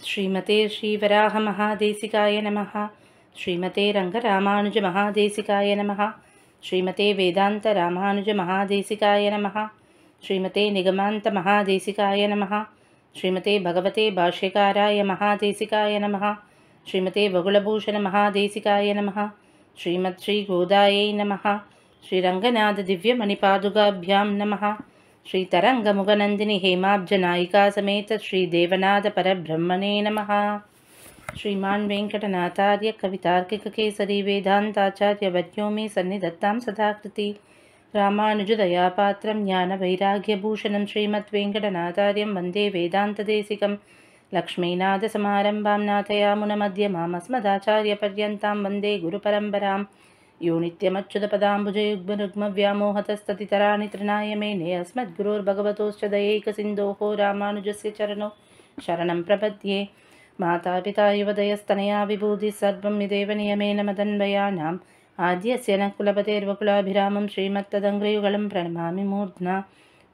ஸ்ரீமதே ஸ்ரீவராக மகாதேசிகாய நமः. ஸ்ரீமதே ரங்கராமானுஜ மகாதேசிகாய நமः. ஸ்ரீமதே வேதாந்த ராமானுஜ மகாதேசிகாய நமः. ஸ்ரீமதே நிகமாந்த மகாதேசிகாய நமः. ஸ்ரீமதே பகவதே பாஷ்யகாராய மகாதேசிகாய நமः. ஸ்ரீமதே பகுலபூஷண மகாதேசிகாய நமः. ஸ்ரீமத் ஸ்ரீ கோதாயை நமः. ஸ்ரீரங்கநாத திவ்ய மணிபாதுகாபியாம் நமः. श्री तरंग मुगनंदिनी हेमाब्ज नायिका समेत श्री देवनाथ परब्रह्मणे नमः. श्रीमान वेंकटनाथार्य कवितार्किक केसरी वेदांताचार्य वर्यो मे सन्निधत्तां सदाकृति. रामानुजदयापात्रं ज्ञानवैराग्यभूषणं श्रीमद्वेंकटनाथार्यं वन्दे वेदान्तदेशिकं. लक्ष्मीनाथसमारम्भां नाथयामुनमध्यमामस्मदाचार्यपर्यन्तां वन्दे गुरुपरम्परां. यो नित्यमच्युतपदाम्बुजयुग्मरुग्मव्यामोहतस्ततितराणि तृणाय मेने अस्मद्गुरोर्भगवतोश्च दयैकसिन्धोः रामानुजस्य चरणौ शरणं प्रपद्ये. मातापिता युवदयस्तनया विभूतिः सर्वं यदेव नियमेन मदन्वयानाम् आद्यस्य न कुलपतेर्वकुलाभिरामं श्रीमत्तदङ्घ्रियुगलं प्रणमामि मूर्ध्ना.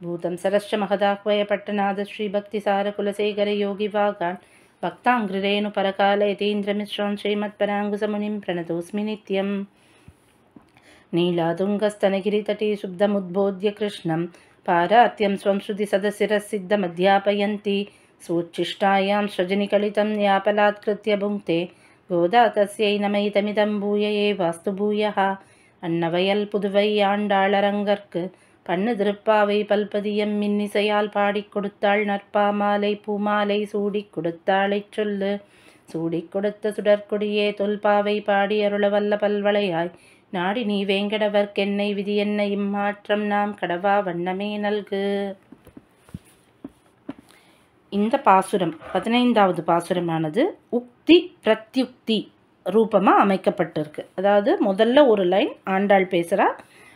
भूतं सरश्च महदाह्वयपट्टनाद श्रीभक्तिसारकुलशेखरयोगिवागान् भक्ताङ्घ्रिरेणुपरकालयतीन्द्रमिश्रान् श्रीमत्पराङ्गुसमुनिं प्रणतोऽस्मि नित्यम्. नीलातुङ्गस्तनगिरितटे शुद्धमुद्बोध्य कृष्णं पारात्यं स्वं श्रुतिसदशिरसिद्धमध्यापयन्ती. सूच्चिष्टायां सृजनिकलितं यापलात्कृत्य भुङ्क्ते गोदा तस्यै नमैतमिदं भूयये वास्तु भूयः. अन्नवयल पुதுவை ஆண்டாளரங்கற்கு பண்ணு திருப்பாவை பல்பதியம் மின்னிசையால் பாடிக் கொடுத்தாள் நற்பாமாலை பூமாலை சூடிக் கொடுத்தாளைச் சொல்லு. சூடிக் கொடுத்த சுடற்கொடியே தொல்பாவை பாடி அருளவல்ல பல்வளையாய் நாடி நீ வேங்கடவர்க்கென்னை விதி என்ன இம்மாற்றம் நாம் கடவா வண்ணமே நல்கு. இந்த பாசுரம் 15வது பாசுரமானது உக்தி பிரத்யுக்தி ரூபமாக அமைக்கப்பட்டிருக்கு. அதாவது முதல்ல ஒரு லைன் ஆண்டாள் பேசுகிறா,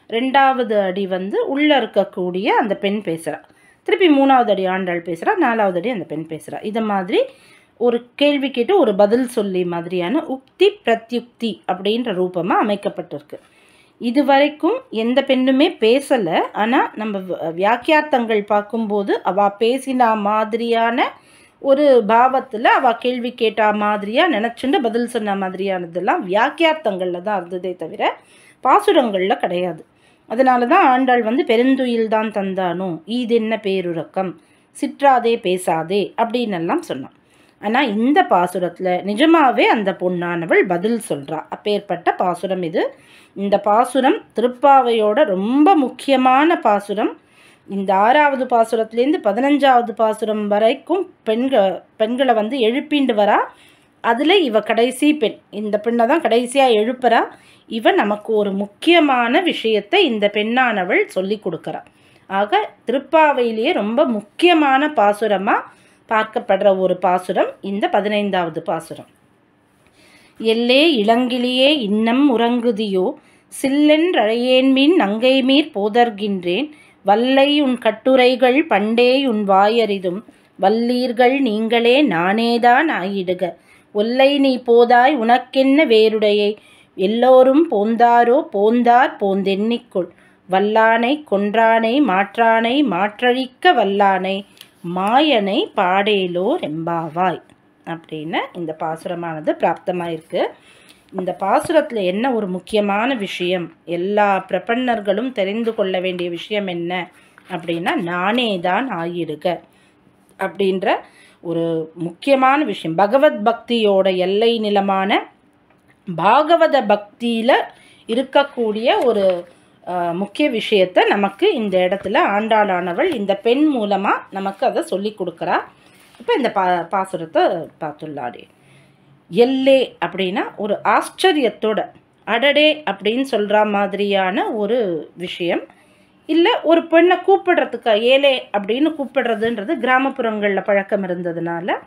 2வது அடி உள்ளே இருக்கக்கூடிய அந்த பெண் பேசுகிறா, திருப்பி 3வது அடி ஆண்டாள் பேசுகிறா, 4வது அடி அந்த பெண் பேசுகிறா. இதை மாதிரி ஒரு கேள்வி கேட்டு ஒரு பதில் சொல்லி மாதிரியான உக்தி பிரத்யுக்தி அப்படின்ற ரூபமாக அமைக்கப்பட்டிருக்கு. இது வரைக்கும் எந்த பெண்ணுமே பேசலை. ஆனால் நம்ம வியாக்கியார்த்தங்கள் பார்க்கும்போது அவள் பேசினா மாதிரியான ஒரு பாவத்தில் அவள் கேள்வி கேட்டா மாதிரியாக நினச்சிட்டு பதில் சொன்ன மாதிரியானதெல்லாம் வியாக்கியார்த்தங்களில் தான் இருந்ததே தவிர பாசுரங்களில் கிடையாது. அதனால தான் ஆண்டாள் பெருந்துயில் தான் தந்தானோ ஈதென்ன பேருறக்கம் சிற்றாதே பேசாதே அப்படின்னு எல்லாம் சொன்னான். ஆனால் இந்த பாசுரத்தில் நிஜமாகவே அந்த பொண்ணானவள் பதில் சொல்கிறா. அப்பேற்பட்ட பாசுரம் இது. இந்த பாசுரம் திருப்பாவையோட ரொம்ப முக்கியமான பாசுரம். இந்த 6வது பாசுரத்துலேருந்து 15வது பாசுரம் வரைக்கும் பெண்களை எழுப்பிண்டு வரா. அதில் இவ கடைசி பெண், இந்த பெண்ணை தான் கடைசியாக எழுப்புறா. இவ நமக்கு ஒரு முக்கியமான விஷயத்தை இந்த பெண்ணானவள் சொல்லி கொடுக்குறா. ஆக திருப்பாவையிலேயே ரொம்ப முக்கியமான பாசுரமாக பார்க்கப்படுற ஒரு பாசுரம் இந்த 15வது பாசுரம். எல்லே இளங்கிளியே இன்னம் உறங்குதியோ சில்லென்றழையேன்மின் நங்கை மீர் போதர்கின்றேன். வல்லை உன் கட்டுரைகள் பண்டே உன் வாயறிதும் வல்லீர்கள் நீங்களே நானேதான் ஆயிடுக. ஒல்லை நீ போதாய் உனக்கென்ன வேறுடையை எல்லோரும் போந்தாரோ போந்தார் போந்தெண்ணிக்கொள். வல்லானை கொன்றானை மாற்றானை மாற்றழிக்க வல்லானை மாயனை பாடேலோர் எம்பாவாய் அப்படின்னு இந்த பாசுரமானது பிராப்தமாயிருக்கு. இந்த பாசுரத்தில் என்ன ஒரு முக்கியமான விஷயம், எல்லா பிரபன்னர்களும் தெரிந்து கொள்ள வேண்டிய விஷயம் என்ன அப்படின்னா நானே தான் ஆயிடுக அப்படின்ற ஒரு முக்கியமான விஷயம். பகவத் பக்தியோட எல்லை நிலமான பாகவத பக்தியில் இருக்கக்கூடிய ஒரு முக்கிய விஷயத்தை நமக்கு இந்த இடத்துல ஆண்டாளானவள் இந்த பெண் மூலமாக நமக்கு அதை சொல்லி கொடுக்குறா. இப்போ இந்த பாசுரத்தை பார்த்துள்ளாடே. எல்லே அப்படின்னா ஒரு ஆச்சரியத்தோட அடடே அப்படின்னு சொல்கிற மாதிரியான ஒரு விஷயம். இல்லை ஒரு பெண்ணை கூப்பிடுறதுக்கு ஏலே அப்படின்னு கூப்பிடுறதுன்றது கிராமப்புறங்களில் பழக்கம் இருந்ததுனால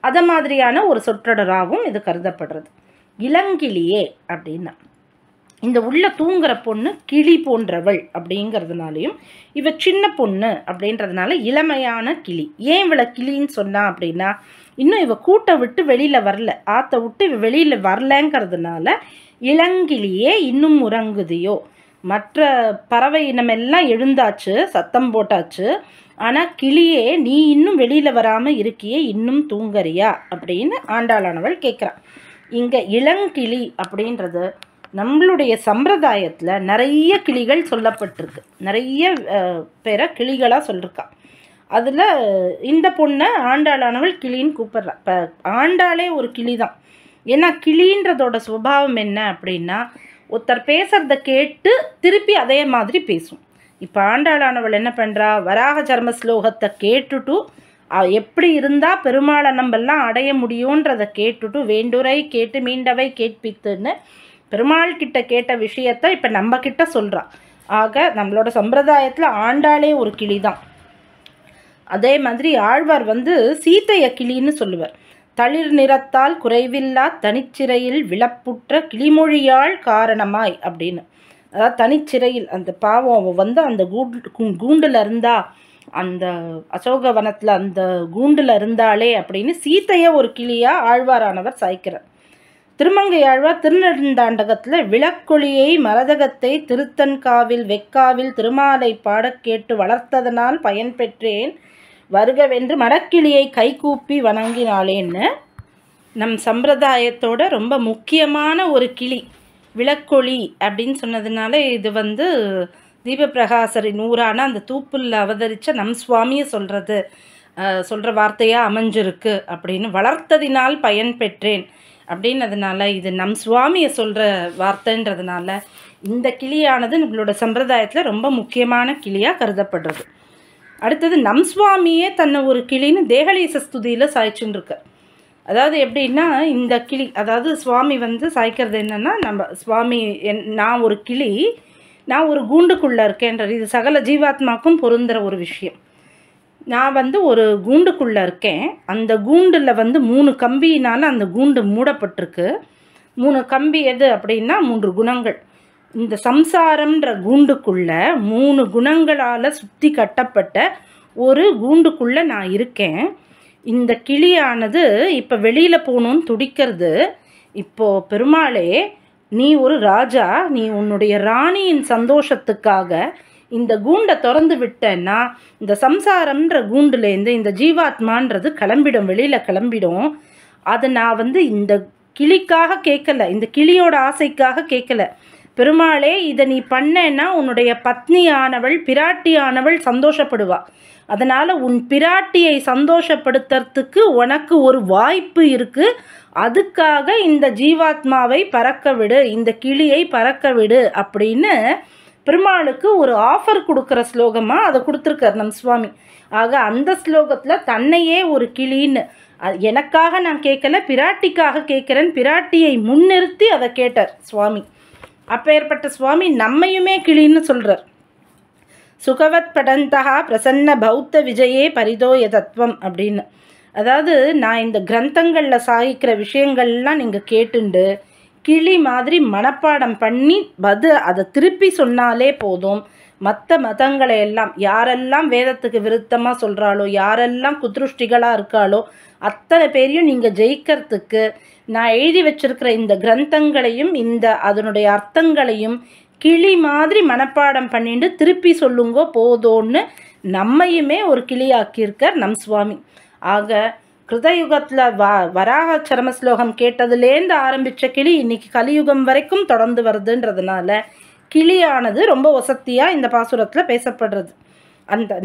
அதை மாதிரியான ஒரு சொற்றொடராகவும் இது கருதப்படுறது. இளங்கிளியே அப்படின்னா இந்த உள்ள தூங்குற பொண்ணு கிளி போன்றவள் அப்படிங்கிறதுனாலையும் இவ சின்ன பொண்ணு அப்படின்றதுனால இளமையான கிளி. ஏன் இவளை கிளின்னு சொன்னா அப்படின்னா இன்னும் இவ கூட்டை விட்டு வெளியில் வரல, ஆற்ற விட்டு இவ வெளியில் வரலங்கிறதுனால இளங்கிளியே இன்னும் உறங்குதியோ. மற்ற பறவை இனமெல்லாம் எழுந்தாச்சு, சத்தம் போட்டாச்சு. ஆனால் கிளியே நீ இன்னும் வெளியில் வராமல் இருக்கியே, இன்னும் தூங்கறியா அப்படின்னு ஆண்டாளானவள் கேட்குறான். இங்கே இளங்கிளி அப்படின்றது நம்மளுடைய சம்பிரதாயத்தில் நிறைய கிளிகள் சொல்லப்பட்டிருக்கு, நிறைய பேரை கிளிகளாக சொல்லியிருக்கா. அதில் இந்த பொண்ணை ஆண்டாளானவள் கிளின்னு கூப்பிட்றா. இப்போ ஆண்டாளே ஒரு கிளி தான். ஏன்னா கிளின்றதோட சுபாவம் என்ன அப்படின்னா, ஒருத்தர் பேசுகிறத கேட்டு திருப்பி அதே மாதிரி பேசும். இப்போ ஆண்டாளானவள் என்ன பண்ணுறா, வராக சர்ம ஸ்லோகத்தை கேட்டுட்டு எப்படி இருந்தால் பெருமாளை நம்மெல்லாம் அடைய முடியுன்றதை கேட்டுட்டு வேண்டுரை கேட்டு மீண்டவை கேட்பித்துன்னு பெருமாள் கிட்ட கேட்ட விஷயத்தை இப்போ நம்ம கிட்ட சொல்கிறா. ஆக நம்மளோட சம்பிரதாயத்தில் ஆண்டாளே ஒரு கிளி தான். அதே மாதிரி ஆழ்வார் சீதைய கிளின்னு சொல்லுவார். தளிர் நிறத்தால் குறைவில்லா தனிச்சிறையில் விளப்புற்ற கிளிமொழியாள் காரணமாய் அப்படின்னு. அதாவது தனிச்சிறையில் அந்த பாவம் அந்த கூண்டில் இருந்தா, அந்த அசோகவனத்தில் அந்த கூண்டில் இருந்தாளே அப்படின்னு சீதைய ஒரு கிளியாக ஆழ்வாரானவர் சாய்க்கிறார். திருமங்கை ஆழ்வார் திருநெடுந்தாண்டகத்தில் விளக்கொளியை மரதகத்தை திருத்தன்காவில் வெக்காவில் திருமாலை பாடக் கேட்டு வளர்த்ததனால் பயன் பெற்றேன் வருகவென்று மரக்கிளியை கைகூப்பி வணங்கினாளேன்னு நம் சம்பிரதாயத்தோட ரொம்ப முக்கியமான ஒரு கிளி விளக்கொளி அப்படின்னு சொன்னதுனால இது தீபப்பிரகாசரின் ஊரான அந்த தூப்புல அவதரித்த நம் சுவாமியை சொல்கிற வார்த்தையாக அமைஞ்சிருக்கு அப்படின்னு. வளர்த்ததினால் பயன் பெற்றேன் அப்படின்னதுனால இது நம் சுவாமியை சொல்கிற வார்த்தைன்றதுனால இந்த கிளியானது நம்மளோட சம்பிரதாயத்தில் ரொம்ப முக்கியமான கிளியாக கருதப்படுறது. அடுத்தது நம் சுவாமியே தன்னை ஒரு கிளின்னு தேகலீச ஸ்துதியில் சாய்ச்சுன்னு இருக்கார். அதாவது எப்படின்னா இந்த கிளி, அதாவது சுவாமி சாய்க்கிறது என்னென்னா, நம்ம சுவாமி நான் ஒரு கிளி, நான் ஒரு கூண்டுக்குள்ளே இருக்கேன்றது இது சகல ஜீவாத்மாக்கும் பொருந்துகிற ஒரு விஷயம். நான் ஒரு கூண்டுக்குள்ளே இருக்கேன். அந்த கூண்டில் 3 கம்பியினால் அந்த கூண்டு மூடப்பட்டிருக்கு. 3 கம்பி எது அப்படின்னா 3 குணங்கள். இந்த சம்சாரம்ன்ற கூண்டுக்குள்ளே 3 குணங்களால் சுற்றி கட்டப்பட்ட ஒரு கூண்டுக்குள்ளே நான் இருக்கேன். இந்த கிளியானது இப்போ வெளியில் போகணுன்னு துடிக்கிறது. இப்போது பெருமாளே, நீ ஒரு ராஜா, நீ உன்னுடைய ராணியின் சந்தோஷத்துக்காக இந்த கூண்டை திறந்து விட்டேன்னா இந்த சம்சாரம்ன்ற கூண்டுலேருந்து இந்த ஜீவாத்மான்றது கிளம்பிடும், வெளியில் கிளம்பிடும். அதை நான் இந்த கிளிக்காக கேட்கல, இந்த கிளியோட ஆசைக்காக கேட்கல. பெருமாளே, இதை நீ பண்ணேன்னா உன்னுடைய பத்னியானவள் பிராட்டியானவள் சந்தோஷப்படுவா. அதனால் உன் பிராட்டியை சந்தோஷப்படுத்துறதுக்கு உனக்கு ஒரு வாய்ப்பு இருக்குது. அதுக்காக இந்த ஜீவாத்மாவை பறக்க விடு, இந்த கிளியை பறக்க விடு அப்படின்னு பெருமாளுக்கு ஒரு ஆஃபர் கொடுக்குற ஸ்லோகமாக அதை கொடுத்துருக்கார் நம் சுவாமி. ஆக அந்த ஸ்லோகத்தில் தன்னையே ஒரு கிளின்னு, எனக்காக நான் கேட்கல, பிராட்டிக்காக கேட்குறேன், பிராட்டியை முன்னிறுத்தி அதை கேட்டார் சுவாமி. அப்பேற்பட்ட சுவாமி நம்மையுமே கிளின்னு சொல்கிறார். சுகவத் படந்தகா பிரசன்ன பௌத்த விஜயே பரிதோய தத்துவம் அப்படின்னு. அதாவது நான் இந்த கிரந்தங்களில் சாகிக்கிற விஷயங்கள்லாம் நீங்கள் கேட்டுண்டு கிளி மாதிரி மனப்பாடம் பண்ணி அதை திருப்பி சொன்னாலே போதும். மற்ற மதங்களை எல்லாம் யாரெல்லாம் வேதத்துக்கு விருத்தமாக சொல்கிறாளோ, யாரெல்லாம் குத்ருஷ்டிகளாக இருக்காளோ அத்தனை பேரையும் நீங்கள் ஜெயிக்கிறதுக்கு நான் எழுதி வச்சிருக்கிற இந்த கிரந்தங்களையும் அதனுடைய அர்த்தங்களையும் கிளி மாதிரி மனப்பாடம் பண்ணிட்டு திருப்பி சொல்லுங்கோ போதோன்னு நம்மையுமே ஒரு கிளியாக்கியிருக்கார் நம் சுவாமி. ஆக கிருதயுகத்தில் வராக சரம ஸ்லோகம் கேட்டதுலேருந்து ஆரம்பித்த கிளி இன்னைக்கு கலியுகம் வரைக்கும் தொடர்ந்து வருதுன்றதுனால கிளியானது ரொம்ப வசத்தியாக இந்த பாசுரத்தில் பேசப்படுறது.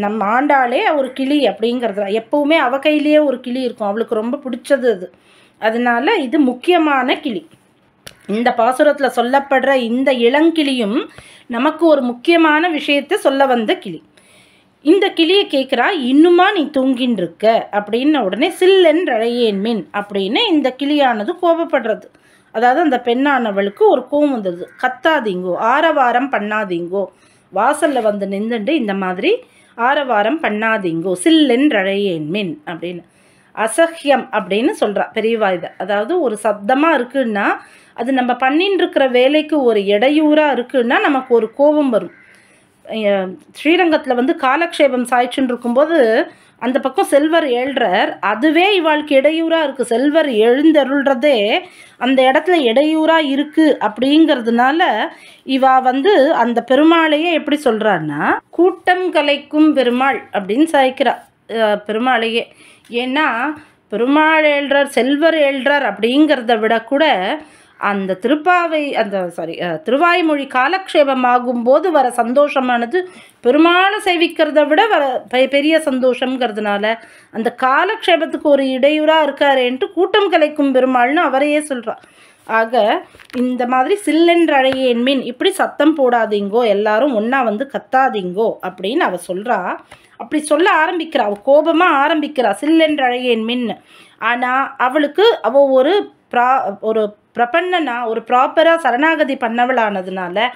நம்ம ஆண்டாளே ஒரு கிளி அப்படிங்கிறது, எப்பவுமே அவ கையிலேயே ஒரு கிளி இருக்கும், அவளுக்கு ரொம்ப பிடிச்சது அது. அதனால இது முக்கியமான கிளி. இந்த பாசுரத்தில் சொல்லப்படுற இந்த இளங்கிளியும் நமக்கு ஒரு முக்கியமான விஷயத்தை சொல்ல வந்த கிளி. இந்த கிளியை கேட்குறா, இன்னுமா நீ தூங்கின்னு இருக்க அப்படின்ன உடனே சில்லென்றழையேன் மின் அப்படின்னு இந்த கிளியானது கோபப்படுறது. அதாவது அந்த பெண்ணானவளுக்கு ஒரு கோபம் வந்தது. கத்தாதீங்கோ, ஆரவாரம் பண்ணாதீங்கோ, வாசலில் நின்றுண்டு இந்த மாதிரி ஆரவாரம் பண்ணாதீங்கோ, சில்லென்றழையேன் மின் அப்படின்னு. அசஹ்யம் அப்படின்னு சொல்கிறா பெரியவா இதை. அதாவது ஒரு சப்தமாக இருக்குன்னா அது நம்ம பண்ணின்னு இருக்கிற வேலைக்கு ஒரு இடையூறாக இருக்குன்னா நமக்கு ஒரு கோபம் வரும். ஸ்ரீரங்கத்தில் காலக்ஷேபம் சாய்ச்சுன்னு இருக்கும்போது அந்த பக்கம் செல்வர் ஏழ்றார், அதுவே இவாளுக்கு இடையூறாக இருக்குது. செல்வர் எழுந்தருள்றதே அந்த இடத்துல இடையூறாக இருக்குது. அப்படிங்கிறதுனால இவா வந்து அந்த பெருமாளையே எப்படி சொல்கிறான்னா கூட்டம் கலைக்கும் பெருமாள் அப்படின்னு சாய்க்கிறா பெருமாளையே. ஏன்னா பெருமாள் ஏழ்றார் செல்வர் ஏழ்றார் அப்படிங்கிறத விட கூட அந்த திருவாய்மொழி காலக்ஷேபமாகும் போது வர சந்தோஷமானது பெருமாளை சேவிக்கிறத விட வர பெரிய சந்தோஷங்கிறதுனால அந்த காலக்ஷேபத்துக்கு ஒரு இடையூறாக இருக்காரேன்ட்டு கூட்டம் கலைக்கும் பெருமாள்னு அவரையே சொல்கிறார். ஆக இந்த மாதிரி சில்லென்ற அழையேன் மீன் இப்படி சத்தம் போடாதீங்கோ, எல்லாரும் ஒன்றா வந்து கத்தாதீங்கோ அப்படின்னு அவள் சொல்கிறா. அப்படி சொல்ல ஆரம்பிக்கிறா, அவள் கோபமாக ஆரம்பிக்கிறா சில்லென்ற அழையேன் மின். ஆனால் அவளுக்கு அவள் ஒரு பிரபன்னனா ஒரு ப்ராப்பராக சரணாகதி பண்ணவளானதுனால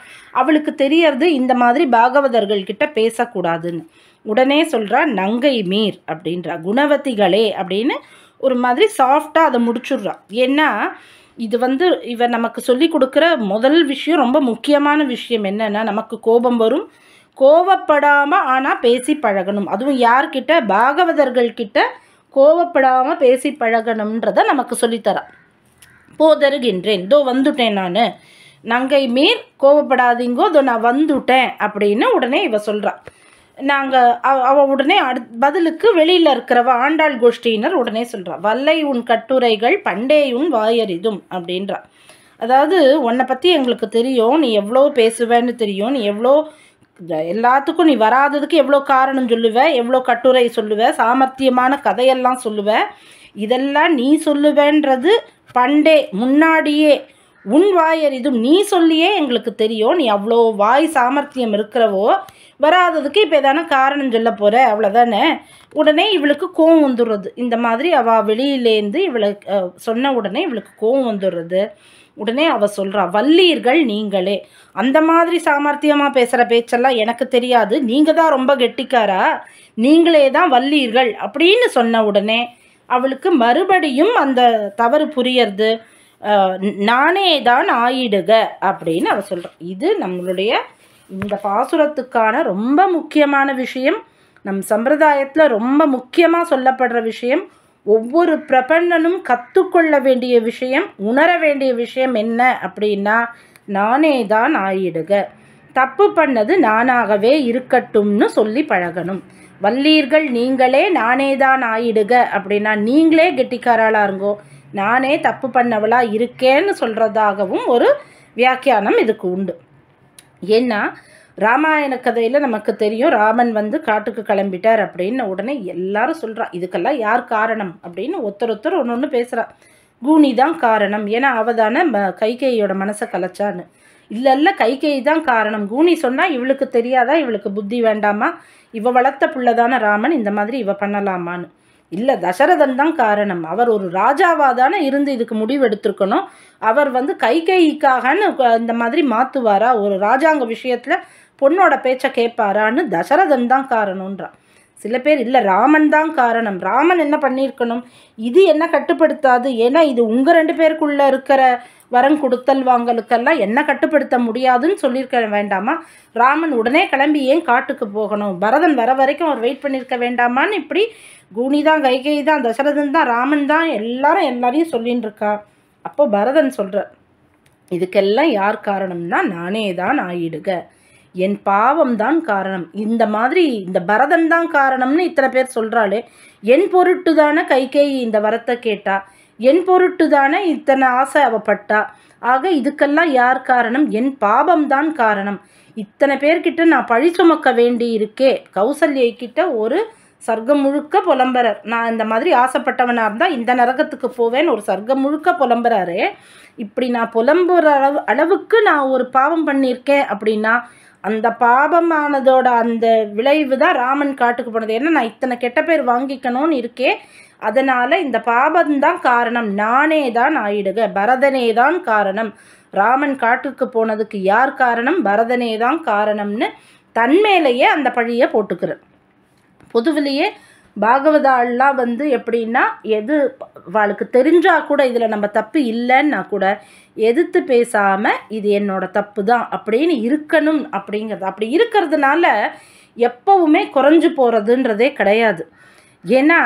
அவளுக்கு தெரியறது இந்த மாதிரி பாகவதர்கள் கிட்ட பேசக்கூடாதுன்னு. உடனே சொல்கிறா நங்கை மீர் அப்படின்றா, குணவதிகளே அப்படின்னு ஒரு மாதிரி சாஃப்டாக அதை முடிச்சுடுறா. ஏன்னா இது வந்து இவ நமக்கு சொல்லி கொடுக்குற முதல் விஷயம், ரொம்ப முக்கியமான விஷயம் என்னென்னா நமக்கு கோபம் வரும், கோவப்படாமல் ஆனால் பேசி பழகணும். அதுவும் யார்கிட்ட? பாகவதர்கள்கிட்ட கோவப்படாமல் பேசி பழகணுன்றதை நமக்கு சொல்லித்தரா. போதருகின்றேன், இதோ வந்துட்டேன் நான், நங்கை மீர் கோவப்படாதீங்கோ, இதோ நான் வந்துட்டேன் அப்படின்னு உடனே இவ சொல்கிறா. அவள் உடனே பதிலுக்கு வெளியில் இருக்கிறவ ஆண்டாள் கோஷ்டியினர் உடனே சொல்கிறா, வல்லை உன் கட்டுரைகள் பண்டே உன் வாயறிதும் அப்படின்றா. அதாவது உன்னை பற்றி எங்களுக்கு தெரியும், நீ எவ்வளோ பேசுவேன்னு தெரியும், நீ எவ்வளோ எல்லாத்துக்கும் நீ வராததுக்கு எவ்வளோ காரணம் சொல்லுவ, எவ்வளோ கட்டுரை சொல்லுவ, சாமர்த்தியமான கதையெல்லாம் சொல்லுவ, இதெல்லாம் நீ சொல்லுவேன்றது பண்டே முன்னாடியே உன் வாயறிதும் நீ சொல்லியே எங்களுக்கு தெரியும், நீ அவ்வளோ வாய் சாமர்த்தியம் இருக்கிறவோ, வராததுக்கு இப்போ எதான காரணம் சொல்ல போகிற அவ்வளோதானே. உடனே இவளுக்கு கோவம் வந்துடுறது. இந்த மாதிரி அவள் வெளியிலேருந்து இவளுக்கு சொன்ன உடனே இவளுக்கு கோவம் வந்துடுறது. உடனே அவள் சொல்கிறா, வல்லீர்கள் நீங்களே, அந்த மாதிரி சாமர்த்தியமாக பேசுகிற பேச்செல்லாம் எனக்கு தெரியாது, நீங்கள் தான் ரொம்ப கெட்டிக்காரா, நீங்களே தான் வல்லீர்கள் அப்படின்னு சொன்ன உடனே அவளுக்கு மறுபடியும் அந்த தவறு புரியறது. நானே தான் ஆயிடுக அப்படின்னு அவள் சொல்கிறான். இது நம்மளுடைய இந்த பாசுரத்துக்கான ரொம்ப முக்கியமான விஷயம், நம் சம்பிரதாயத்தில் ரொம்ப முக்கியமாக சொல்லப்படுற விஷயம். ஒவ்வொரு பிரபன்னனும் கற்றுக்கொள்ள வேண்டிய விஷயம், உணர வேண்டிய விஷயம் என்ன அப்படின்னா நானே தான் ஆயிடுக, தப்பு பண்ணது நானாகவே இருக்கட்டும்னு சொல்லி பழகணும். வல்லீர்கள் நீங்களே நானே தான் ஆயிடுக அப்படின்னா நீங்களே கெட்டிக்காராளாக இருங்கோ, நானே தப்பு பண்ணவளா இருக்கேன்னு சொல்கிறதாகவும் ஒரு வியாக்கியானம் இதுக்கு உண்டு. ஏன்னா ராமாயண கதையில் நமக்கு தெரியும், ராமன் வந்து காட்டுக்கு கிளம்பிட்டார் அப்படின்னு உடனே எல்லாரும் சொல்கிறா, இதுக்கெல்லாம் யார் காரணம் அப்படின்னு ஒருத்தர் ஒன்று பேசுகிறா. கூனி தான் காரணம், ஏன்னா அவள் தானே கைகேயியோட மனசை கலைச்சான்னு. இல்லை கைகேயி தான் காரணம், கூனி சொன்னால் இவளுக்கு தெரியாதா, இவளுக்கு புத்தி வேண்டாமா, இவ வளர்த்த பிள்ளை தானே ராமன், இந்த மாதிரி இவ பண்ணலாமான்னு. இல்லை தசரதன் தான் காரணம், அவர் ஒரு ராஜாவாக தானே இருந்து இதுக்கு முடிவு எடுத்திருக்கணும், அவர் வந்து கைகேயிக்காகன்னு இந்த மாதிரி மாற்றுவாரா, ஒரு ராஜாங்க விஷயத்தில் பொண்ணோட பேச்சை கேட்பாரான்னு தசரதன் தான் காரணம்ன்றான். சில பேர் இல்லை ராமன் தான் காரணம், ராமன் என்ன பண்ணியிருக்கணும், இது என்ன கட்டுப்படுத்தாது, ஏன்னா இது உங்கள் 2 பேருக்குள்ளே இருக்கிற வரம் கொடுத்தல் வாங்கலுக்கெல்லாம் என்ன கட்டுப்படுத்த முடியாதுன்னு சொல்லியிருக்க வேண்டாமா, ராமன் உடனே கிளம்பி ஏன் காட்டுக்கு போகணும், பரதன் வர வரைக்கும் அவர் வெயிட் பண்ணியிருக்க வேண்டாமான்னு இப்படி கூனி தான் கைகேயி தான் தசரதன் தான் ராமன் தான் எல்லாரையும் சொல்லின்னு இருக்கா. அப்போ பரதன் சொல்கிறார், இதுக்கெல்லாம் யார் காரணம்னா நானே தான் ஆயிடுக, என் பாவம் தான் காரணம். இந்த மாதிரி இந்த பரதன் தான் காரணம்னு இத்தனை பேர் சொல்கிறாளே, என் பொருட்டு தானே கைகேயி இந்த வரத்தை கேட்டா, என் பொருட்டு தானே இத்தனை ஆசை அவப்பட்டா. ஆக இதுக்கெல்லாம் யார் காரணம், என் பாவம்தான் காரணம். இத்தனை பேர்கிட்ட நான் பழி சுமக்க வேண்டி இருக்கே. கௌசல்யை கிட்ட ஒரு சர்க்கம் முழுக்க புலம்புறார், நான் இந்த மாதிரி ஆசைப்பட்டவனாக இருந்தால் இந்த நரகத்துக்கு போவேன்னு ஒரு சர்க்கம் முழுக்க புலம்புறாரு. இப்படி நான் புலம்புற அளவுக்கு நான் ஒரு பாவம் பண்ணியிருக்கேன் அப்படின்னா அந்த பாபமானதோட அந்த விளைவு தான் ராமன் காட்டுக்கு போனது. ஏன்னா நான் இத்தனை கெட்ட பேர் வாங்கிக்கணும்னு இருக்கேன், அதனால் இந்த பாபம்தான் காரணம், நானே தான் ஆயிடுக, பரதனே தான் காரணம். ராமன் காட்டுக்கு போனதுக்கு யார் காரணம், பரதனே தான் காரணம்னு தன்மேலேயே அந்த பழியை போட்டுக்கிறார். பொதுவிலேயே பாகவதாலாம் வந்து எப்படின்னா எது அவளுக்கு தெரிஞ்சால் கூட இதில் நம்ம தப்பு இல்லைன்னா கூட எதிர்த்து பேசாமல் இது என்னோட தப்பு தான் அப்படின்னு இருக்கணும் அப்படிங்கிறது. அப்படி இருக்கிறதுனால எப்பவுமே குறைஞ்சு போகிறதுன்றதே கிடையாது. ஏன்னா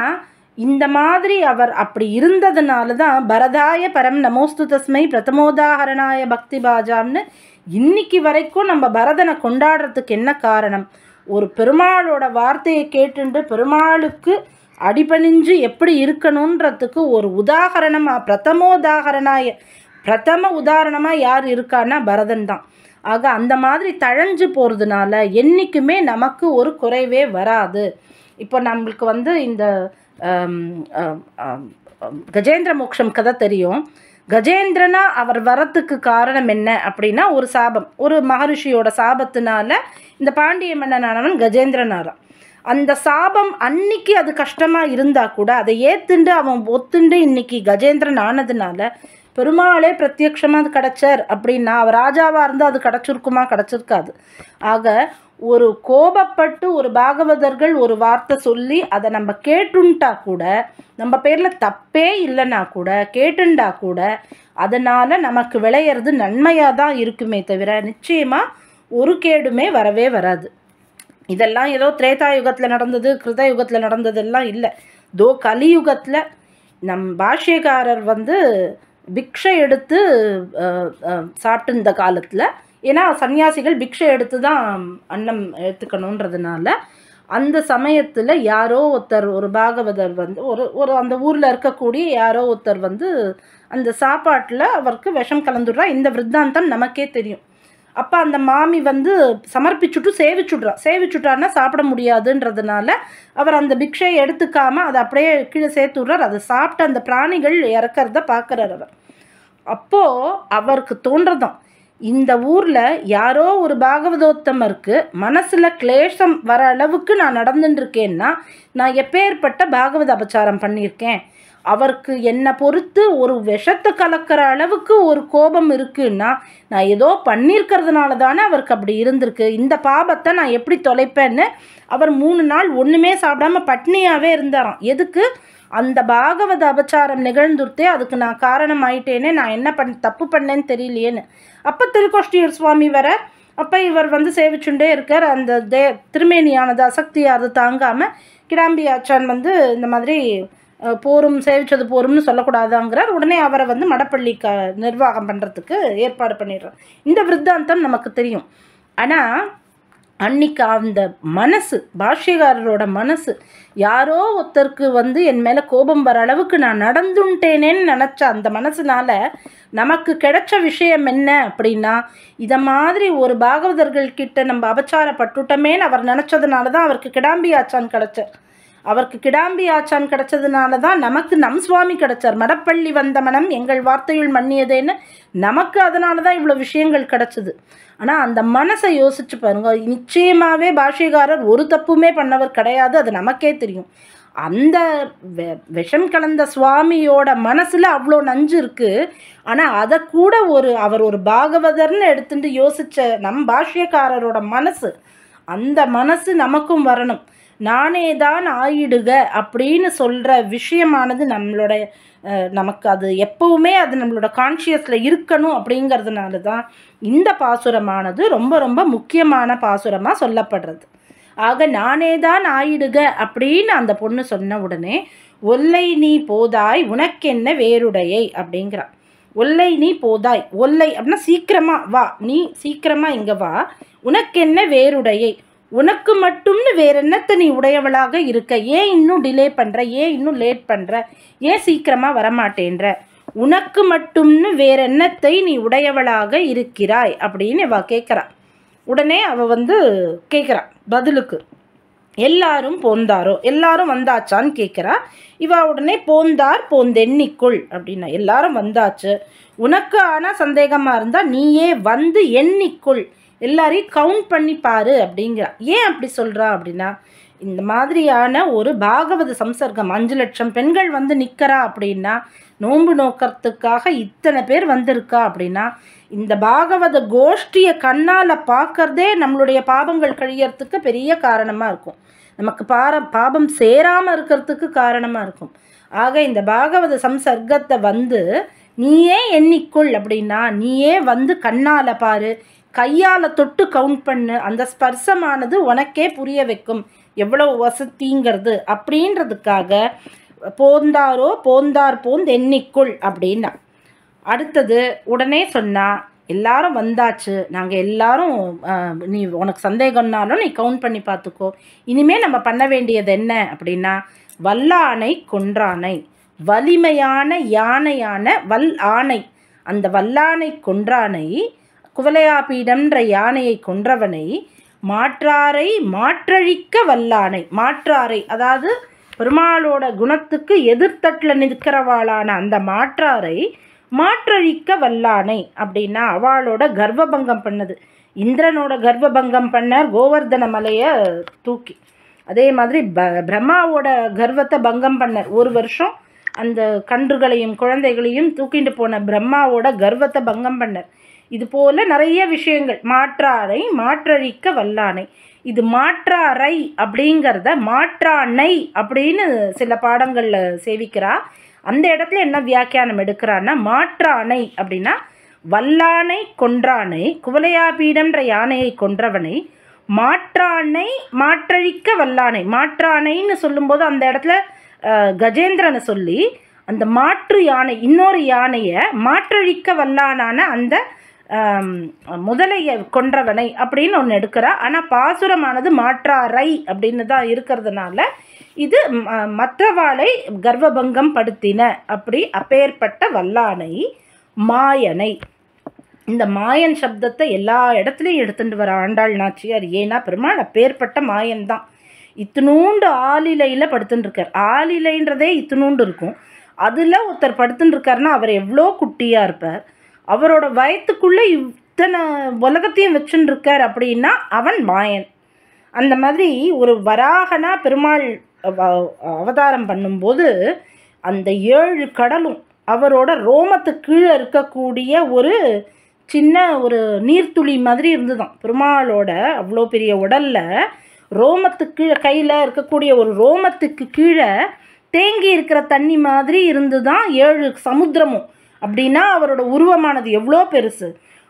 இந்த மாதிரி அவர் அப்படி இருந்ததுனால தான் பரதாய பரம் நமோஸ்து தஸ்மை பிரதமோதாகரணாய பக்தி பாஜாம்னு இன்னைக்கு வரைக்கும் நம்ம பரதனை கொண்டாடுறதுக்கு என்ன காரணம்? ஒரு பெருமாளோட வார்த்தையை கேட்டுண்டு பெருமாளுக்கு அடிபணிஞ்சு எப்படி இருக்கணுன்றதுக்கு ஒரு உதாகரணமாக பிரதம உதாரணமாக யார் இருக்கான்னா பரதன் தான். ஆக அந்த மாதிரி தழைஞ்சு போகிறதுனால என்றைக்குமே நமக்கு ஒரு குறைவே வராது. இப்போ நம்மளுக்கு வந்து இந்த கஜேந்திர மோட்சம் கதை தெரியும். கஜேந்திரனா அவர் வரத்துக்கு காரணம் என்ன அப்படின்னா ஒரு சாபம், ஒரு மகரிஷியோட சாபத்தினால இந்த பாண்டிய மன்னனானவன் கஜேந்திரனாரான். அந்த சாபம் அன்னைக்கு அது கஷ்டமாக இருந்தால் கூட அதை ஏற்றுண்டு அவன் ஒத்துண்டு இன்னைக்கு கஜேந்திரன் ஆனதுனால பெருமாளே பிரத்யக்ஷமாக கிடச்சார் அப்படின்னா அவர் ராஜாவாக இருந்தால் அது கிடச்சிருக்குமா? கிடச்சிருக்காது. ஆக ஒரு கோபப்பட்டு ஒரு பாகவதர்கள் ஒரு வார்த்தை சொல்லி அதை நம்ம கேட்டுண்டா கூட, நம்ம பேரில் தப்பே இல்லைன்னா கூட கேட்டுண்டா கூட அதனால் நமக்கு விளையிறது நன்மையாக தான் இருக்குமே தவிர நிச்சயமாக ஒரு கேடுமே வரவே வராது. இதெல்லாம் ஏதோ திரேதாயுகத்தில் நடந்தது, கிருதயுகத்தில் நடந்ததெல்லாம் இல்லை. கலியுகத்தில் நம் பாஷ்யக்காரர் வந்து பிக்ஷை எடுத்து சாப்பிட்டு இந்த காலத்தில், ஏன்னா சன்னியாசிகள் பிக்ஷை எடுத்து தான் அன்னம் எடுத்துக்கணுன்றதுனால அந்த சமயத்தில் யாரோ ஒருத்தர் ஒரு பாகவதர் வந்து ஒரு அந்த ஊரில் இருக்கக்கூடிய யாரோ ஒருத்தர் வந்து அந்த சாப்பாட்டில் அவருக்கு விஷம் கலந்துடுறா. இந்த விருத்தாந்தம் நமக்கே தெரியும். அப்போ அந்த மாமி வந்து சமர்ப்பிச்சுட்டு சேவிச்சுட்டான்னா சாப்பிட முடியாதுன்றதுனால அவர் அந்த பிக்ஷையை எடுத்துக்காமல் அதை அப்படியே கீழே சேர்த்து விட்றார். அதை சாப்பிட்டு அந்த பிராணிகள் இறக்கிறத பார்க்குறார் அவர். அப்போது அவருக்கு தோன்றதான், இந்த ஊரில் யாரோ ஒரு பாகவதோத்தமருக்கு மனசில் கிளேஷம் வர அளவுக்கு நான் நடந்துட்டுருக்கேன்னா நான் எப்பேற்பட்ட பாகவத அபச்சாரம் பண்ணியிருக்கேன். அவருக்கு என்னை பொறுத்து ஒரு விஷத்தை கலக்கிற அளவுக்கு ஒரு கோபம் இருக்குன்னா நான் ஏதோ பண்ணியிருக்கிறதுனால தானே அவருக்கு அப்படி இருந்திருக்கு. இந்த பாபத்தை நான் எப்படி தொலைப்பேன்னு அவர் 3 நாள் ஒன்றுமே சாப்பிடாம பட்னியாகவே இருந்தாராம். எதுக்கு? அந்த பாகவத அபச்சாரம் நிகழ்ந்துருத்தே அதுக்கு நான் காரணம் ஆயிட்டேனே, நான் என்ன தப்பு பண்ணேன்னு தெரியலையேன்னு. அப்போ திருக்கோஷ்டியூர் சுவாமி வர, அப்போ இவர் வந்து சேவிச்சுண்டே இருக்கார். அந்த திருமேனியானது அசக்தியானது தாங்காமல் கிடாம்பி ஆச்சான் வந்து இந்த மாதிரி போரும் சேவிச்சது போரும்னு சொல்லக்கூடாதாங்கிறார். உடனே அவரை வந்து மடப்பள்ளி நிர்வாகம் பண்ணுறதுக்கு ஏற்பாடு பண்ணிடுறார். இந்த விருத்தாந்தம் நமக்கு தெரியும். ஆனால் அன்னைக்கு அந்த மனசு, பாஷ்யக்காரரோட மனசு, யாரோ ஒருத்தருக்கு வந்து என் மேலே கோபம் வர அளவுக்கு நான் நடந்துட்டேனேன்னு நினச்ச அந்த மனசுனால நமக்கு கிடைச்ச விஷயம் என்ன அப்படின்னா, இதை மாதிரி ஒரு பாகவதர்கள்கிட்ட நம்ம அபச்சாரப்பட்டுட்டோமேன்னு அவர் நினச்சதுனால தான் அவருக்கு கிடாம்பி ஆச்சான் கிடச்சார். அவருக்கு கிடாம்பி ஆச்சான் கிடச்சதுனால தான் நமக்கு நம் சுவாமி கிடச்சார். மடப்பள்ளி வந்த மனம் எங்கள் வார்த்தையுள் மன்னியதேன்னு நமக்கு அதனால தான் இவ்வளோ விஷயங்கள் கிடச்சிது. ஆனால் அந்த மனசை யோசிச்சு பாருங்க, நிச்சயமாகவே பாஷ்யக்காரர் ஒரு தப்புமே பண்ணவர் கிடையாது, அது நமக்கே தெரியும். அந்த விஷம் கலந்த சுவாமியோட மனசில் அவ்வளோ நஞ்சு இருக்குது. ஆனால் அதை கூட அவர் ஒரு பாகவதர்னு எடுத்துட்டு யோசித்த நம் பாஷ்யக்காரரோட மனசு, அந்த மனசு நமக்கும் வரணும். நானே தான் ஆயிடுக அப்படின்னு சொல்கிற விஷயமானது நமக்கு அது எப்பவுமே அது நம்மளோட கான்ஷியஸில் இருக்கணும். அப்படிங்கிறதுனால தான் இந்த பாசுரமானது ரொம்ப ரொம்ப முக்கியமான பாசுரமாக சொல்லப்படுறது. ஆக நானே தான் ஆயிடுக அப்படின்னு அந்த பொண்ணு சொன்ன உடனே, ஒல்லை நீ போதாய் உனக்கென்ன வேறுடையை அப்படிங்கிறான். ஒல்லை நீ போதாய், ஒல்லை அப்படின்னா சீக்கிரமாக வா, நீ சீக்கிரமாக இங்கே வா, உனக்கென்ன வேறுடையை, உனக்கு மட்டும்னு வேற என்னத்தை நீ உடையவளாக இருக்க, ஏன் இன்னும் டிலே பண்ணுற, ஏன் இன்னும் லேட் பண்ணுற, ஏன் சீக்கிரமாக வரமாட்டேன்ற, உனக்கு மட்டும்னு வேற என்னத்தை நீ உடையவளாக இருக்கிறாய் அப்படின்னு அவ கேட்குறா. உடனே அவள் வந்து கேட்குறா பதிலுக்கு, எல்லாரும் போந்தாரோ, எல்லாரும் வந்தாச்சான்னு கேட்குறா. இவ உடனே போந்தார் போந்தெண்ணிக்குள் அப்படின்னா, எல்லாரும் வந்தாச்சு, உனக்கு ஆனால் சந்தேகமாக இருந்தால் நீயே வந்து எண்ணிக்குள், எல்லாரையும் கவுண்ட் பண்ணி பாரு அப்படிங்கிறா. ஏன் அப்படி சொல்கிறா அப்படின்னா, இந்த மாதிரியான ஒரு பாகவத சம்சர்க்கம் 5 லட்சம் பெண்கள் வந்து நிற்கிறா அப்படின்னா, நோன்பு நோக்கிறதுக்காக இத்தனை பேர் வந்திருக்கா அப்படின்னா, இந்த பாகவத கோஷ்டியை கண்ணால் பார்க்கறதே நம்மளுடைய பாபங்கள் கழியறதுக்கு பெரிய காரணமாக இருக்கும். நமக்கு பாபம் சேராமல் இருக்கிறதுக்கு காரணமாக இருக்கும். ஆக இந்த பாகவத சம்சர்க்கத்தை வந்து நீயே எண்ணிக்குள் அப்படின்னா, நீயே வந்து கண்ணால் பாரு, கையால் தொட்டு கவுண்ட் பண்ணு, அந்த ஸ்பர்சமானது உனக்கே புரிய வைக்கும். எவ்வளவு வசதிங்கிறது அப்படின்றதுக்காக போந்தாரோ போந்தார் போந்து எண்ணிக்குள் அப்படின்னா. அடுத்தது உடனே சொன்னால் எல்லாரும் வந்தாச்சு, நாங்கள் எல்லாரும் நீ உனக்கு சந்தேகம்னாலும் நீ கவுண்ட் பண்ணி பார்த்துக்கோ. இனிமேல் நம்ம பண்ண வேண்டியது என்ன அப்படின்னா, வல்லானை கொன்றானை, வலிமையான யானையான வல் ஆணை, அந்த வல்லானை கொன்றானை, குவலையாபீடம்ன்ற யானையை கொன்றவனை, மாற்றாரை மாற்றழிக்க வல்லானை, மாற்றாரை அதாவது பெருமாளோட குணத்துக்கு எதிர்த்தட்டில் நிற்கிறவாளான அந்த மாற்றாரை மாற்றழிக்க வல்லானை அப்படின்னா அவளோட கர்வபங்கம் பண்ணது. இந்திரனோட கர்வபங்கம் பண்ணார் கோவர்தன மலையை தூக்கி. அதே மாதிரி பிரம்மாவோட கர்வத்தை பங்கம் பண்ணார். ஒரு வருஷம் அந்த கன்றுகளையும் குழந்தைகளையும் தூக்கிட்டு போன பிரம்மாவோட கர்வத்தை பங்கம் பண்ணார். இது போல் நிறைய விஷயங்கள். மாற்றாரை மாற்றழிக்க வல்லானை, இது மாற்றாரை அப்படிங்கிறத மாற்றானை அப்படின்னு சில பாடங்களில் சேவிக்கிறா. அந்த இடத்துல என்ன வியாக்கியானம் எடுக்கிறான்னா, மாற்றானை அப்படின்னா வல்லானை கொன்றானை, குவலையாபீடம்ன்ற யானையை கொன்றவனை, மாற்றானை மாற்றழிக்க வல்லானை. மாற்றானைன்னு சொல்லும்போது அந்த இடத்துல கஜேந்திரனை சொல்லி அந்த மாற்று யானை இன்னொரு யானையை மாற்றழிக்க வல்லானான அந்த முதலையை கொன்றவனை அப்படின்னு ஒன்று எடுக்கிறா. ஆனால் பாசுரமானது மாற்றாரை அப்படின்னு தான் இருக்கிறதுனால இது மற்றவாளை கர்வபங்கம் படுத்தின அப்படி அப்பேற்பட்ட வல்லானை மாயனை. இந்த மாயன் சப்தத்தை எல்லா இடத்துலையும் எடுத்துட்டு வர ஆண்டாள் நாச்சியார். ஏன்னா பெருமாள் அப்பேற்பட்ட மாயன் தான். இத்தினூண்டு ஆளிலையில் படுத்துட்டுருக்கார். ஆளிலைன்றதே இத்தினூண்டு இருக்கும். அதில் ஒருத்தர் படுத்துட்டுருக்காருன்னா அவர் எவ்வளோ குட்டியாக இருப்பார். அவரோட வயத்துக்குள்ளே இத்தனை உலகத்தையும் வச்சுன்னு இருக்கார் அப்படின்னா அவன் மாயன். அந்த மாதிரி ஒரு வராகனா பெருமாள் அவதாரம் பண்ணும்போது அந்த 7 கடலும் அவரோட ரோமத்துக்கு கீழே இருக்கக்கூடிய ஒரு சின்ன ஒரு நீர்த்துளி மாதிரி இருந்துதான். பெருமாளோட அவ்வளோ பெரிய உடலில் ரோமத்துக்கு கீழே கையில் இருக்கக்கூடிய ஒரு ரோமத்துக்கு கீழே தேங்கி இருக்கிற தண்ணி மாதிரி இருந்து தான் 7 சமுத்திரமும். அப்படின்னா அவரோட உருவமானது எவ்வளோ பெருசு.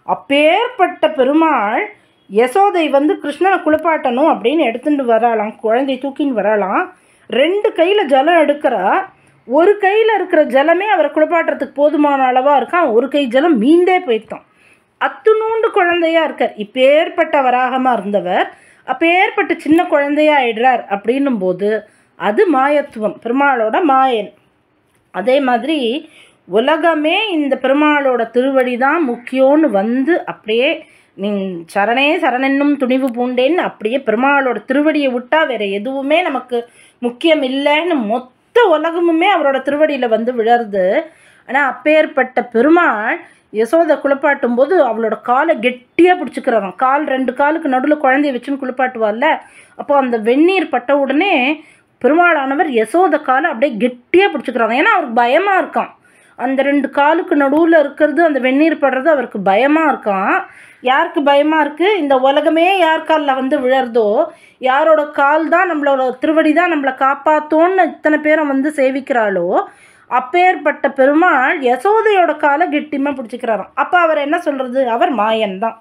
அப்பேற்பட்ட பெருமாள் யசோதை கிருஷ்ணனை குளிப்பாட்டணும் அப்படின்னு எடுத்துட்டு வராலாம், குழந்தை தூக்கின்னு வராலாம். 2 கையில் ஜலம் எடுக்கிறா. ஒரு கையில் இருக்கிற ஜலமே அவரை குளிப்பாட்டுறதுக்கு போதுமான அளவாக இருக்கான். ஒரு கை ஜலம் மீண்டே போயிட்டான். அத்துணூண்டு குழந்தையாக இருக்கார். இப்பேற்பட்ட வராகமாக இருந்தவர் அப்பேற்பட்ட சின்ன குழந்தையாக ஆயிடுறார் அப்படின்னும் போது அது மாயத்துவம், பெருமாளோட மாயன். அதே மாதிரி உலகமே இந்த பெருமாளோட திருவடி தான் முக்கியம்னு அப்படியே நீ சரணே சரணென்னும் துணிவு பூண்டேன்னு அப்படியே பெருமாளோட திருவடியை விட்டால் வேறு எதுவுமே நமக்கு முக்கியம் இல்லைன்னு மொத்த உலகமுமே அவரோட திருவடியில் விழருது. ஆனால் அப்பேற்பட்ட பெருமாள் யசோதை குளிப்பாட்டும் போது அவளோட காலை கெட்டியாக பிடிச்சிக்கிறான். 2 காலுக்கு நடுவில் குழந்தைய வச்சுன்னு குளிப்பாட்டுவாள்ல, அப்போ அந்த வெந்நீர் பட்ட உடனே பெருமாளானவர் யசோதை காலை அப்படியே கெட்டியாக பிடிச்சிக்கிறாங்க. ஏன்னா அவருக்கு பயமாக இருக்கான். அந்த 2 காலுக்கு நடுவில் இருக்கிறது அந்த வெந்நீர் படுறது அவருக்கு பயமாக இருக்கான். யாருக்கு பயமாக இருக்குது? இந்த உலகமே யார் காலில் விழறதோ, யாரோட கால் தான் நம்மளோட திருவடி தான் நம்மளை காப்பாற்றோன்னு இத்தனை பேரை சேவிக்கிறாளோ அப்பேற்பட்ட பெருமாள் யசோதையோட காலை கெட்டியமாக பிடிச்சிக்கிறாராம். அப்போ அவர் என்ன சொல்கிறது? அவர் மாயன் தான்.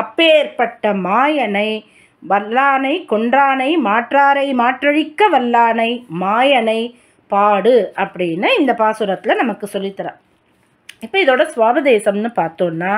அப்பேற்பட்ட மாயனை வல்லானை கொன்றானை மாற்றாரை மாற்றழிக்க வல்லானை மாயனை பாடு அப்படின்னு இந்த பாசுரத்தில் நமக்கு சொல்லித்தரார். இப்போ இதோட சுவாபதேசம்னு பார்த்தோன்னா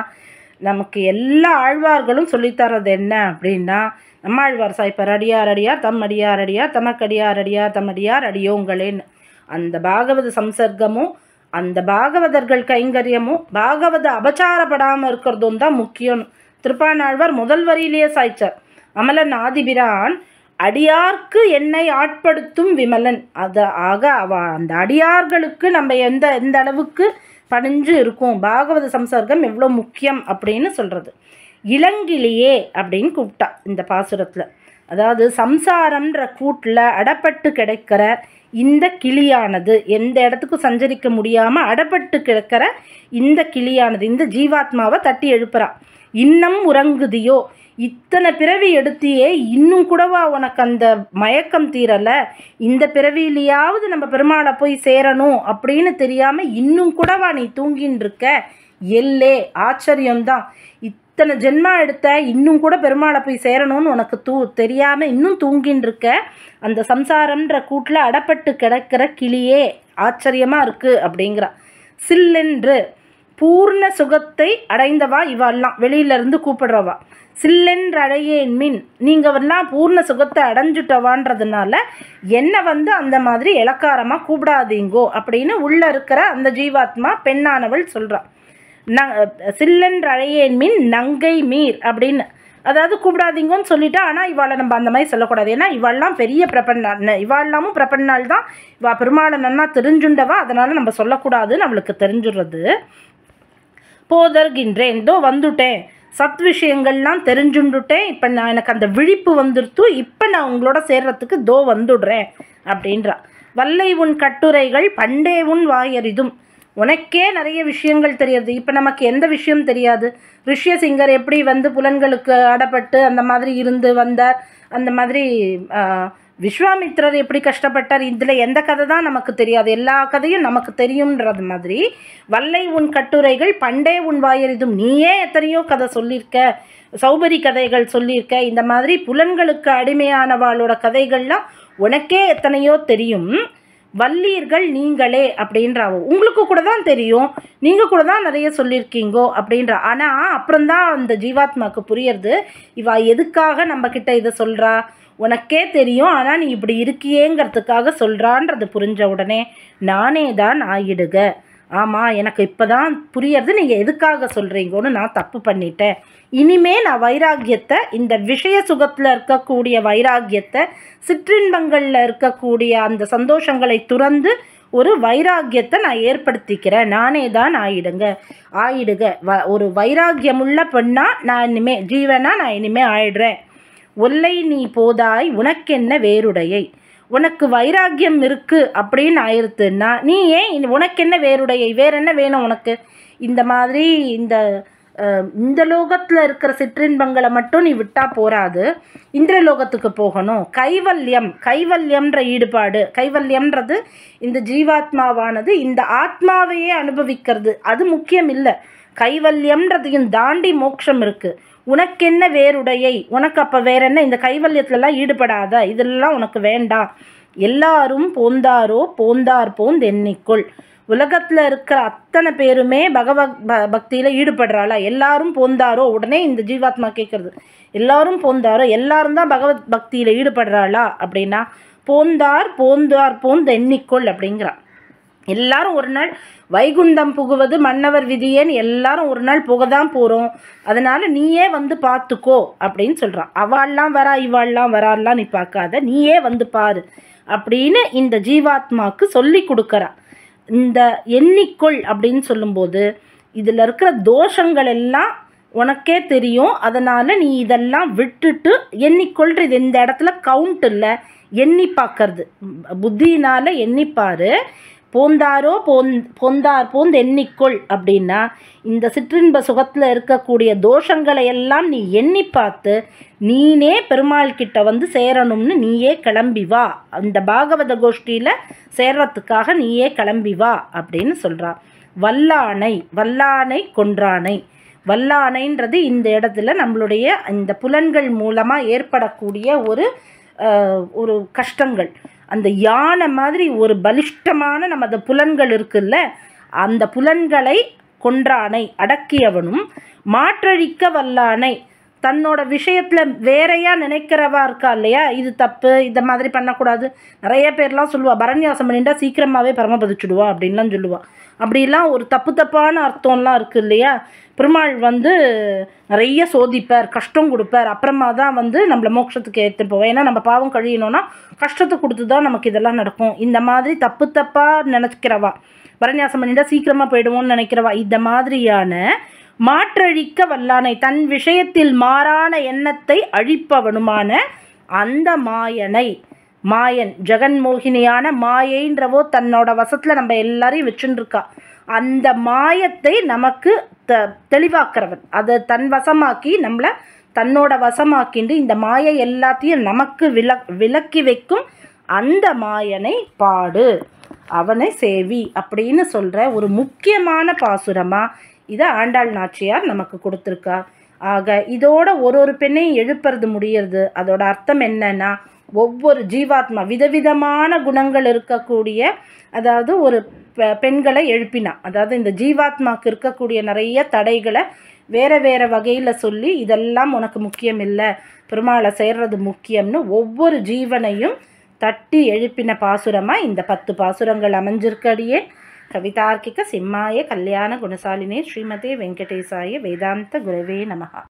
நமக்கு எல்லா ஆழ்வார்களும் சொல்லித்தரது என்ன அப்படின்னா, நம்மாழ்வார் சாய்ப்பார் அடியார் அடியார் தம் அடியார் அடியார் தமக்கடியார் அடியார் தம் அடியார் அடியோங்களேன்னு. அந்த பாகவத சம்சர்க்கமும் அந்த பாகவதர்கள் கைங்கரியமும் பாகவத அபச்சாரப்படாமல் இருக்கிறதும் தான் முக்கியம். திருப்பாணாழ்வார் முதல் வரியிலேயே சாய்ச்சார், அமலன் ஆதிபிரான் அடியார்க்கு என்னை ஆட்படுத்தும் விமலன். ஆக அந்த அடியார்களுக்கு நம்ம எந்த அளவுக்கு பணிஞ்சு இருக்கும், பாகவத சம்சர்க்கம் எவ்வளோ முக்கியம் அப்படின்னு சொல்கிறது. இளங்கிளியே அப்படின்னு கூப்பிட்டா இந்த பாசுரத்தில். அதாவது சம்சாரம்ன்ற கூட்டில் அடப்பட்டு கிடைக்கிற இந்த கிளியானது, எந்த இடத்துக்கும் சஞ்சரிக்க முடியாமல் அடப்பட்டு கிடக்கிற இந்த கிளியானது இந்த ஜீவாத்மாவை தட்டி எழுப்புறா. இன்னும் உறங்குதியோ, இத்தனை பிறவி எடுத்தியே இன்னும் கூடவா உனக்கு அந்த மயக்கம் தீரலை, இந்த பிறவியிலையாவது நம்ம பெருமாளை போய் சேரணும் அப்படின்னு தெரியாமல் இன்னும் கூடவா நீ தூங்கின்னு இருக்க, எல்லே ஆச்சரியம்தான். இத்தனை ஜென்மா எடுத்த, இன்னும் கூட பெருமாளை போய் சேரணும்னு உனக்கு தெரியாமல் இன்னும் தூங்கின்னு இருக்க, அந்த சம்சாரம்ன்ற கூட்டில் அடப்பட்டு கிடக்கிற கிளியே ஆச்சரியமாக இருக்குது அப்படிங்கிறா. சில்லென்று பூர்ண சுகத்தை அடைந்தவா இவாள்லாம், வெளியிலேருந்து கூப்பிடுறவா. சில்லென்று அடையேன் மின், நீங்கள் வரலாம் பூர்ண சுகத்தை அடைஞ்சுட்டவான்றதுனால என்னை அந்த மாதிரி இலக்காரமாக கூப்பிடாதீங்கோ அப்படின்னு உள்ளே இருக்கிற அந்த ஜீவாத்மா பெண்ணானவள் சொல்கிறான். சில்லென்று அழையேன் மின் நங்கை மீர் அப்படின்னு, அதாவது கூப்பிடாதீங்கன்னு சொல்லிட்டா. ஆனால் இவாளை நம்ம அந்த மாதிரி சொல்லக்கூடாது. ஏன்னா இவாள்லாம் பெரிய பிரபன்னாள், இவாள்லாமும் பிரபன்னாள் தான். இவா பெருமாளை நன்னா தெரிஞ்சுண்டவா, அதனால் நம்ம சொல்லக்கூடாதுன்னு அவளுக்கு தெரிஞ்சுடுறது. போதர்கின்றேன், இதோ வந்துட்டேன், சத் விஷயங்கள்லாம் தெரிஞ்சுண்டுட்டேன், இப்போ நான் எனக்கு அந்த விழிப்பு வந்துடுத்து, இப்போ நான் உங்களோட சேர்றதுக்கு தோ வந்துடுறேன் அப்படின்றா. வல்லை உன் கட்டுரைகள் பண்டே உன் வாயறிதும், உனக்கே நிறைய விஷயங்கள் தெரியாது. இப்போ நமக்கு எந்த விஷயம் தெரியாது? ரிஷ்யசிங்கர் எப்படி புலன்களுக்கு அடப்பட்டு அந்த மாதிரி இருந்து வந்தார், அந்த மாதிரி விஸ்வாமித்ரர் எப்படி கஷ்டப்பட்டார், இதில் எந்த கதை தான் நமக்கு தெரியாது, எல்லா கதையும் நமக்கு தெரியும்ன்றது மாதிரி வல்லை உன் கட்டுரைகள் பண்டே உன் வாயறிதும், நீயே எத்தனையோ கதை சொல்லியிருக்க, சௌபரி கதைகள் சொல்லியிருக்க, இந்த மாதிரி புலன்களுக்கு அடிமையானவாளோட கதைகள்லாம் உனக்கே எத்தனையோ தெரியும். வல்லீர்கள் நீங்களே அப்படின்றாவோ, உங்களுக்கு கூட தான் தெரியும், நீங்கள் கூட தான் நிறைய சொல்லியிருக்கீங்கோ அப்படின்றா. ஆனால் அப்புறம்தான் அந்த ஜீவாத்மாவுக்கு புரியறது, இவா எதுக்காக நம்மக்கிட்ட இதை சொல்கிறா, உனக்கே தெரியும் ஆனால் நீ இப்படி இருக்கியேங்கிறதுக்காக சொல்கிறான்றது புரிஞ்ச உடனே நானே தான் ஆயிடுக. ஆமாம், எனக்கு இப்போ தான் புரியறது நீங்கள் எதுக்காக சொல்கிறீங்கன்னு, நான் தப்பு பண்ணிட்டேன். இனிமே நான் வைராக்கியத்தை, இந்த விஷய சுகத்தில் இருக்கக்கூடிய வைராக்கியத்தை, சிற்றின்பங்களில் இருக்கக்கூடிய அந்த சந்தோஷங்களை துறந்து ஒரு வைராக்கியத்தை நான் ஏற்படுத்திக்கிறேன். நானே தான் ஆயிடுக. ஒரு வைராக்கியமுள்ள பெண்ணா நான் இனிமே, ஜீவனா நான் இனிமே ஆயிடுறேன். ஒல்லை நீ போதாய் உனக்கென்ன வேறுடையை, உனக்கு வைராக்கியம் இருக்குது அப்படின்னு ஆயிடுத்துன்னா நீ ஏன், உனக்கு என்ன வேறுடையை, வேற என்ன வேணும் உனக்கு? இந்த மாதிரி இந்த லோகத்தில் இருக்கிற சிற்றின்பங்களை மட்டும் நீ விட்டால் போராது, இந்திரலோகத்துக்கு போகணும். கைவல்யம்ன்ற ஈடுபாடு, கைவல்யம்ன்றது இந்த ஜீவாத்மாவானது இந்த ஆத்மாவையே அனுபவிக்கிறது, அது முக்கியம் இல்லை. கைவல்யம்ன்றதையும் தாண்டி மோட்சம் இருக்குது. உனக்கு என்ன வேறுடையை, உனக்கு அப்போ வேற என்ன, இந்த கைவல்யத்துலலாம் ஈடுபடாத, இதெல்லாம் உனக்கு வேண்டாம். எல்லாரும் போந்தாரோ போந்தார் போந்து எண்ணிக்கொள், உலகத்தில் இருக்கிற அத்தனை பேருமே பக்தியில் ஈடுபடுறாளா? எல்லாரும் போந்தாரோ, உடனே இந்த ஜீவாத்மா கேட்குறது, எல்லாரும் போந்தாரோ, எல்லாரும் தான் பகவத் பக்தியில் ஈடுபடுறாளா அப்படின்னா, போந்தார் போந்து எண்ணிக்கொள் அப்படிங்கிறா. எல்லாரும் ஒரு நாள் வைகுந்தம் புகுவது மன்னவர் விதியேன்னு எல்லாரும் ஒரு நாள் புக தான் போகிறோம், அதனால் நீயே பார்த்துக்கோ அப்படின்னு சொல்கிறான். அவள்லாம் வரா இவாள்லாம் வராலாம் நீ பார்க்காத, நீயே பாரு அப்படின்னு இந்த ஜீவாத்மாவுக்கு சொல்லி கொடுக்குறா. இந்த எண்ணிக்கொள் அப்படின்னு சொல்லும்போது இதில் இருக்கிற தோஷங்கள் எல்லாம் உனக்கே தெரியும், அதனால் நீ இதெல்லாம் விட்டுட்டு எண்ணிக்கொள்றது. இந்த இடத்துல கவுண்ட் இல்லை, எண்ணி பார்க்கறது, புத்தியினால் எண்ணிப்பார். போந்தாரோ போந்தார் போந்து எண்ணிக்கொள் அப்படின்னா இந்த சிற்றின்ப சுகத்தில் இருக்கக்கூடிய தோஷங்களை எல்லாம் நீ எண்ணி பார்த்து நீனே பெருமாள் கிட்ட சேரணும்னு நீயே கிளம்பி வா, அந்த பாகவத கோஷ்டியில் சேர்றதுக்காக நீயே கிளம்பி வா அப்படின்னு சொல்கிறா. வல்லானை கொன்றானை, வல்லானைன்றது இந்த இடத்துல நம்மளுடைய இந்த புலன்கள் மூலமாக ஏற்படக்கூடிய ஒரு கஷ்டங்கள். அந்த யானை மாதிரி ஒரு பலிஷ்டமான நமது புலன்கள் இருக்குல்ல, அந்த புலன்களை கொன்றானை அடக்கியவனும், மாற்றழிக்க வல்லானை, தன்னோட விஷயத்தில் வேறையாக நினைக்கிறவா இருக்கா இல்லையா, இது தப்பு, இந்த மாதிரி பண்ணக்கூடாது. நிறைய பேர்லாம் சொல்லுவாள், பரநியாசம் பண்ணிட்டா சீக்கிரமாகவே பரமபதிச்சுடுவா அப்படின்லாம் சொல்லுவாள். அப்படிலாம் ஒரு தப்பான அர்த்தம்லாம் இருக்குது இல்லையா. பெருமாள் நிறைய சோதிப்பார், கஷ்டம் கொடுப்பார், அப்புறமா தான் நம்மளை மோட்சத்துக்கு ஏற்றுட்டு போவோம். ஏன்னா நம்ம பாவம் கழியணும்னா கஷ்டத்தை கொடுத்து தான் நமக்கு இதெல்லாம் நடக்கும். இந்த மாதிரி தப்பாக நினைக்கிறவா, பரநியாசம் பண்ணிட்டா சீக்கிரமாக போயிடுவோம்னு நினைக்கிறவா, இந்த மாதிரியான மாற்றழிக்க வல்லானை, தன் விஷயத்தில் மாறான எண்ணத்தை அழிப்பவனுமான அந்த மாயன் ஜெகன்மோகினியான மாயைன்றவோ தன்னோட வசத்தில் நம்ம எல்லாரையும் வச்சுருக்கா. அந்த மாயத்தை நமக்கு தெளிவாக்குறவன், அதை தன் வசமாக்கி நம்மளை தன்னோட வசமாக்கிண்டு இந்த மாயை எல்லாத்தையும் நமக்கு விலக்கி வைக்கும் அந்த மாயனை பாடு, அவனை சேவி அப்படின்னு சொல்கிற ஒரு முக்கியமான பாசுரமாக இதை ஆண்டாள் நாச்சியார் நமக்கு கொடுத்துருக்கா. ஆக இதோட ஒரு பெண்ணையும் எழுப்புறது முடியறது. அதோட அர்த்தம் என்னன்னா, ஒவ்வொரு ஜீவாத்மா விதவிதமான குணங்கள் இருக்கக்கூடிய, அதாவது ஒரு பெண்களை எழுப்பினா, அதாவது இந்த ஜீவாத்மாவுக்கு இருக்கக்கூடிய நிறைய தடைகளை வேறு வேறு வகையில் சொல்லி, இதெல்லாம் உனக்கு முக்கியம் இல்லை, பெருமாளை சேர்றது முக்கியம்னு ஒவ்வொரு ஜீவனையும் தட்டி எழுப்பின பாசுரமாக இந்த 10 பாசுரங்கள் அமைஞ்சிருக்கடியே. கவிதார்க்கிக சிம்மாய கல்யாண குணசாலினே ஸ்ரீமதே வெங்கடேசாய வேதாந்த குரவே நமஹா.